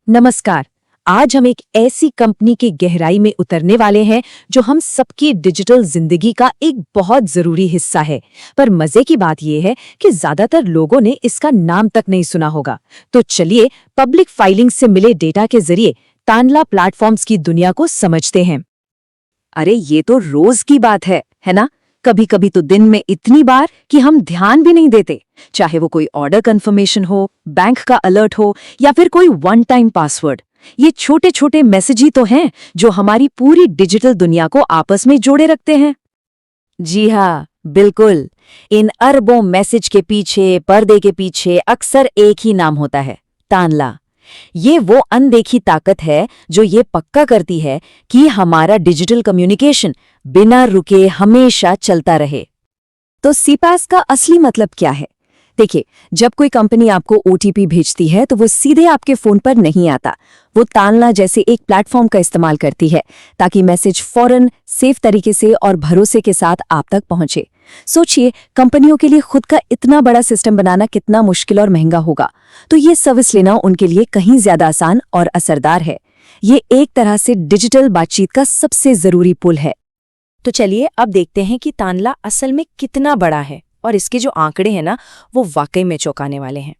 नमस्कार। आज हम एक ऐसी कंपनी की गहराई में उतरने वाले हैं जो हम सबकी डिजिटल जिंदगी का एक बहुत जरूरी हिस्सा है। पर मजे की बात यह है कि ज्यादातर लोगों ने इसका नाम तक नहीं सुना होगा। तो चलिए पब्लिक फाइलिंग से मिले डेटा के जरिए तानला प्लेटफॉर्म्स की दुनिया को समझते हैं। अरे ये तो रोज की बात है ना? कभी कभी तो दिन में इतनी बार कि हम ध्यान भी नहीं देते, चाहे वो कोई ऑर्डर कंफर्मेशन हो, बैंक का अलर्ट हो या फिर कोई वन टाइम पासवर्ड। ये छोटे छोटे मैसेज ही तो हैं जो हमारी पूरी डिजिटल दुनिया को आपस में जोड़े रखते हैं। जी हाँ, बिल्कुल। इन अरबों मैसेज के पीछे, पर्दे के पीछे अक्सर एक ही नाम होता है, तानला। ये वो अनदेखी ताकत है जो ये पक्का करती है कि हमारा डिजिटल कम्युनिकेशन बिना रुके हमेशा चलता रहे। तो सीपैस का असली मतलब क्या है? देखिए, जब कोई कंपनी आपको ओटीपी भेजती है तो वो सीधे आपके फोन पर नहीं आता। वो तानला जैसे एक प्लेटफॉर्म का इस्तेमाल करती है ताकि मैसेज फौरन, सेफ तरीके से और भरोसे के साथ आप तक पहुंचे। सोचिए, कंपनियों के लिए खुद का इतना बड़ा सिस्टम बनाना कितना मुश्किल और महंगा होगा, तो ये सर्विस लेना उनके लिए कहीं ज्यादा आसान और असरदार है। ये एक तरह से डिजिटल बातचीत का सबसे जरूरी पुल है। तो चलिए अब देखते हैं कि तानला असल में कितना बड़ा है, और इसके जो आंकड़े हैं ना, वो वाकई में चौंकाने वाले हैं।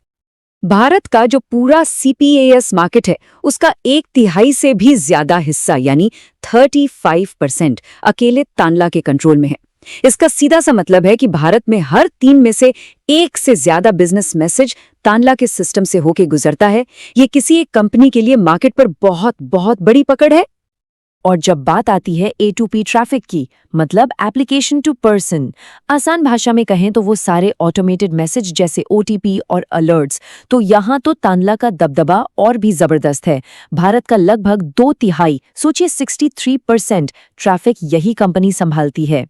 भारत का जो पूरा सीपीएस मार्केट है, उसका 1/3 से भी ज्यादा हिस्सा यानी 35% अकेले तानला के कंट्रोल में है। इसका सीधा सा मतलब है कि भारत में हर 3 में से 1 से ज्यादा बिजनेस मैसेज तानला के सिस्टम से होके गुजरता है। ये किसी एक कंपनी के लिए मार्केट पर बहुत बहुत बड़ी पकड़ है। और जब बात आती है A2P ट्रैफिक की, मतलब एप्लीकेशन टू पर्सन, आसान भाषा में कहें तो वो सारे ऑटोमेटेड मैसेज जैसे OTP और अलर्ट्स, तो यहाँ तो तानला का दबदबा और भी जबरदस्त है। भारत का लगभग 2/3, सोचिए 63% ट्रैफिक यही कंपनी संभालती है।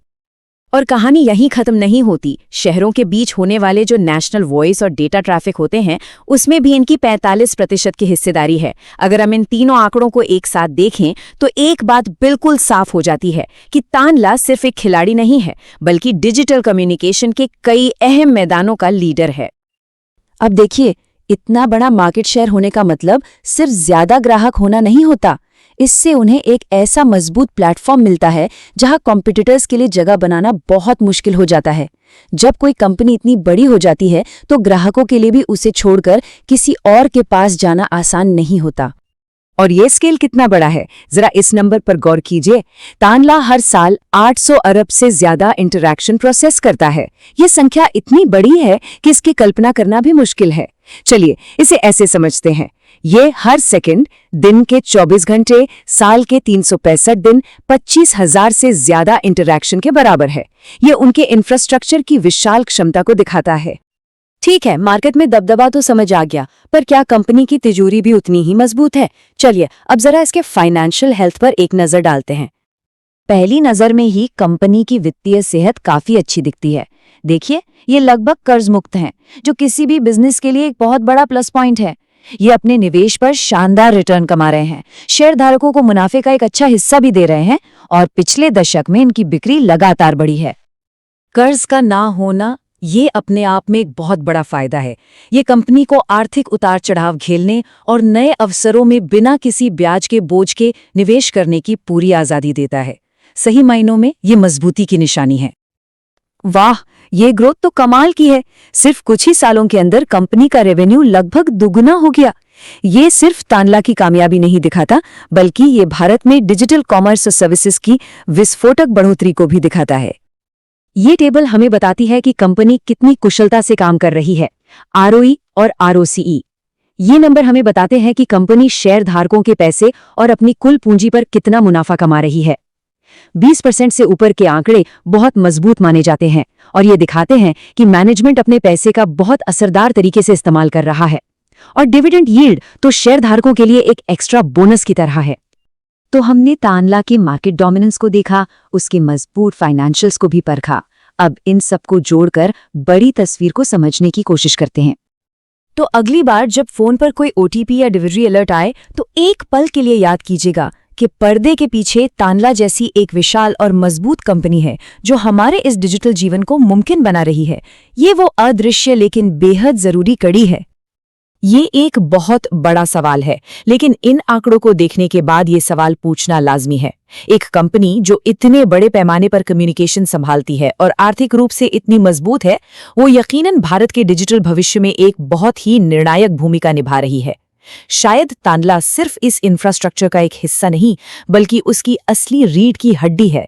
और कहानी यहीं खत्म नहीं होती। शहरों के बीच होने वाले जो नेशनल वॉइस और डेटा ट्रैफिक होते हैं, उसमें भी इनकी 45% की हिस्सेदारी है। अगर हम इन तीनों आंकड़ों को एक साथ देखें तो एक बात बिल्कुल साफ हो जाती है कि तानला सिर्फ एक खिलाड़ी नहीं है, बल्कि डिजिटल कम्युनिकेशन के कई अहम मैदानों का लीडर है। अब देखिए, इतना बड़ा मार्केट शेयर होने का मतलब सिर्फ ज्यादा ग्राहक होना नहीं होता। इससे उन्हें एक ऐसा मजबूत प्लेटफॉर्म मिलता है जहां कॉम्पिटिटर्स के लिए जगह बनाना बहुत मुश्किल हो जाता है। जब कोई कंपनी इतनी बड़ी हो जाती है तो ग्राहकों के लिए भी उसे छोड़कर किसी और के पास जाना आसान नहीं होता। और ये स्केल कितना बड़ा है, जरा इस नंबर पर गौर कीजिए। तानला हर साल 800 अरब से ज्यादा इंटरैक्शन प्रोसेस करता है। ये संख्या इतनी बड़ी है कि इसकी कल्पना करना भी मुश्किल है। चलिए इसे ऐसे समझते हैं, ये हर सेकंड, दिन के 24 घंटे, साल के 365 दिन, 25,000 से ज्यादा इंटरैक्शन के बराबर है। ये उनके इंफ्रास्ट्रक्चर की विशाल क्षमता को दिखाता है। ठीक है, मार्केट में दबदबा तो समझ आ गया, पर क्या कंपनी की तिजोरी भी उतनी ही मजबूत है? चलिए अब जरा इसके फाइनेंशियल हेल्थ पर एक नजर डालते हैं। पहली नजर में ही कंपनी की वित्तीय सेहत काफी अच्छी दिखती है। देखिए, ये लगभग कर्ज मुक्त हैं, जो किसी भी बिजनेस के लिए एक बहुत बड़ा प्लस पॉइंट है। ये अपने निवेश पर शानदार रिटर्न कमा रहे हैं, शेयरधारकों को मुनाफे का एक अच्छा हिस्सा भी दे रहे हैं, और पिछले दशक में इनकी बिक्री लगातार बढ़ी है। कर्ज का ना होना ये अपने आप में एक बहुत बड़ा फायदा है। ये कंपनी को आर्थिक उतार चढ़ाव झेलने और नए अवसरों में बिना किसी ब्याज के बोझ के निवेश करने की पूरी आजादी देता है। सही मायनों में ये मजबूती की निशानी है। वाह, ये ग्रोथ तो कमाल की है। सिर्फ कुछ ही सालों के अंदर कंपनी का रेवेन्यू लगभग दुगुना हो गया। ये सिर्फ तानला की कामयाबी नहीं दिखाता, बल्कि ये भारत में डिजिटल कॉमर्स और सर्विसेज की विस्फोटक बढ़ोतरी को भी दिखाता है। ये टेबल हमें बताती है कि कंपनी कितनी कुशलता से काम कर रही है। ROE और ROCE, ये नंबर हमें बताते हैं कि कंपनी शेयरधारकों के पैसे और अपनी कुल पूंजी पर कितना मुनाफा कमा रही है। 20% से ऊपर के आंकड़े बहुत मजबूत माने जाते हैं, और ये दिखाते हैं कि मैनेजमेंट अपने पैसे का बहुत असरदार तरीके से इस्तेमाल कर रहा है। और डिविडेंड यील्ड तो शेयरधारकों के लिए एक एक्स्ट्रा बोनस की तरह है। तो हमने तानला के मार्केट डोमिनेंस को देखा, उसके मजबूत फाइनेंशियल्स को भी परखा। अब इन सबको जोड़कर बड़ी तस्वीर को समझने की कोशिश करते हैं। तो अगली बार जब फोन पर कोई OTP या डिलीवरी अलर्ट आए तो एक पल के लिए याद कीजिएगा कि पर्दे के पीछे तानला जैसी एक विशाल और मजबूत कंपनी है जो हमारे इस डिजिटल जीवन को मुमकिन बना रही है। ये वो अदृश्य लेकिन बेहद जरूरी कड़ी है। ये एक बहुत बड़ा सवाल है, लेकिन इन आंकड़ों को देखने के बाद ये सवाल पूछना लाजमी है। एक कंपनी जो इतने बड़े पैमाने पर कम्युनिकेशन संभालती है और आर्थिक रूप से इतनी मजबूत है, वो यकीनन भारत के डिजिटल भविष्य में एक बहुत ही निर्णायक भूमिका निभा रही है। शायद तांडला सिर्फ इस इंफ्रास्ट्रक्चर का एक हिस्सा नहीं, बल्कि उसकी असली रीढ़ की हड्डी है।